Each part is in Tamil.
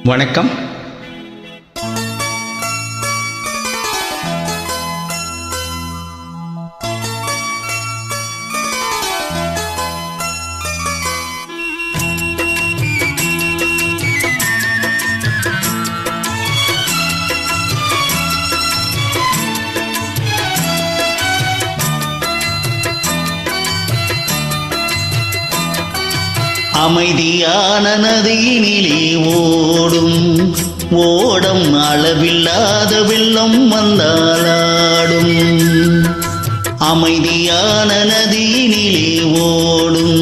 வணக்கம். அமைதியான நதியினிலே ஓடும் ஓடம் அளவில்லாத வெள்ளம் வந்தாலாடும். அமைதியான நதியினிலே ஓடும்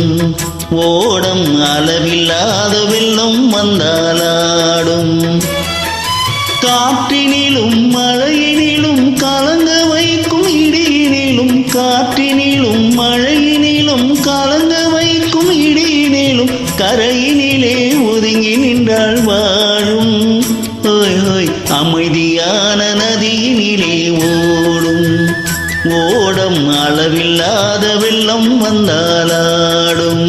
ஓடம் அளவில்லாத வெள்ளம் வந்தாலாடும். காற்றினிலும் மழையினிலும் கலங்க வைக்கும் இடியினிலும், காற்றினிலும் மழையினிலும் கலங்க வைக்கும் இடியினிலும், கரையினிலே ஒதுங்கி நின்றாள் வாழும். ஓய் ஓய் அமைதியான நதியினிலே ஓடும் ஓடம் அளவில்லாத வெள்ளம் வந்தாலாடும்.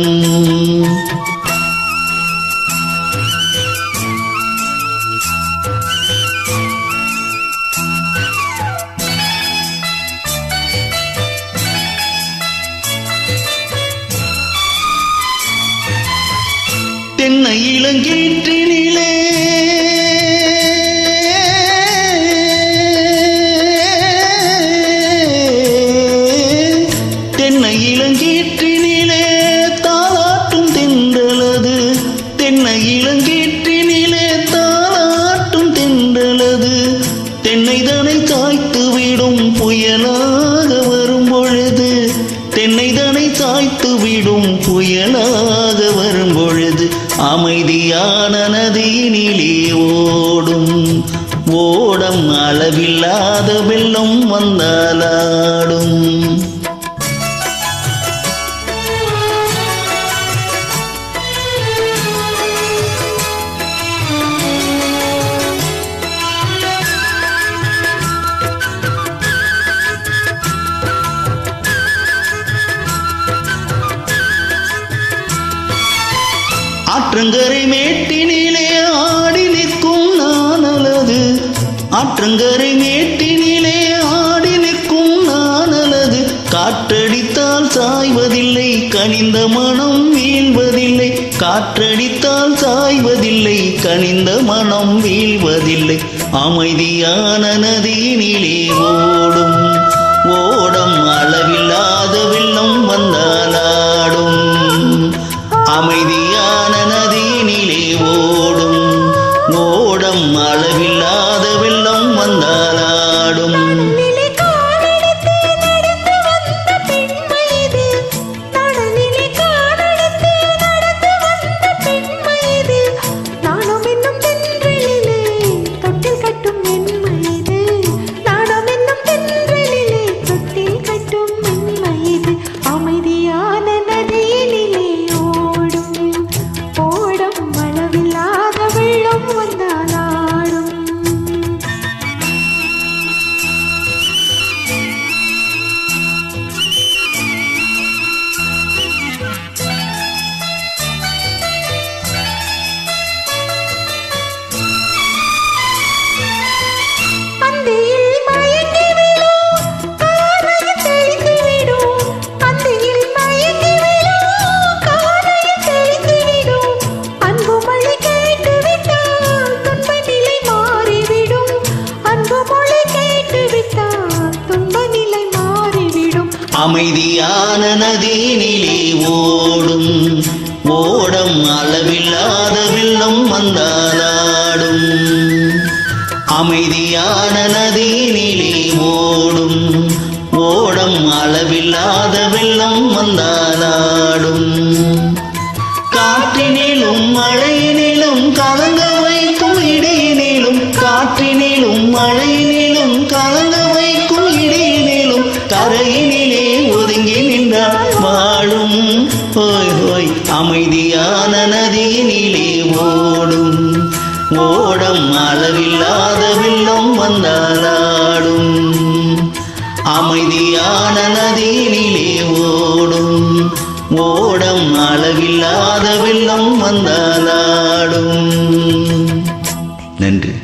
தென்னை இளங்கீற்றினிலே தென்னை இளங்கீற்றினிலே தாளாட்டும் தென்றலது, தென்னை இளங்கீற்றினிலே தாளாட்டும் தென்றலது, தென்னைதனை சாய்த்து விடும் புயலாக வரும் பொழுது, தென்னைதனை சாய்த்து விடும் புயலாக வரும் பொழுது, அமைதியான நதியினிலே ஓடும் ஓடம் அளவில்லாத வெள்ளம் வந்தாலாடும். ஆற்றங்கரை மேட்டினிலே ஆடி நிற்கும் நானலது, ஆற்றங்கரை மேட்டினிலே ஆடி நிற்கும் நானலது, காற்றடித்தால் சாய்வதில்லை கனிந்த மனம் வீழ்வதில்லை, காற்றடித்தால் சாய்வதில்லை கனிந்த மனம் வீழ்வதில்லை. அமைதியான நதியினிலே ஓடும் ஓடம் அளவில்லாத வெள்ளம் வந்தாலாடும். அமைதியான நதியினிலே ஓடும் ஓடம் அளவில்லாத வெள்ளம் வந்தாலாடும். அமைதியான நதியினிலே ஓடும் ஓடம் அளவில்லாத வெள்ளம் வந்தாலாடும். அமைதியான நதியினிலே ஓடும் ஓடம் அளவில்லாத வெள்ளம் வந்தாலாடும். காற்றினிலும் மழையினிலும் கலங்க வைக்கும் இடியினிலும், காற்றினிலும் மழையினிலும் கலங்க வைக்கும் இடியினிலும், கரையினிலே ஒதுங்கி நின்றால் வாழும். ஓய் ஓய் அமைதியான நதியினிலே ஓடும் ஓடம் அளவில்லாத வெள்ளம் வந்தாலாடும். அமைதியான நதியினிலே ஓடும் ஓடம் அளவில்லாத வெள்ளம் வந்தாலாடும். நன்றி.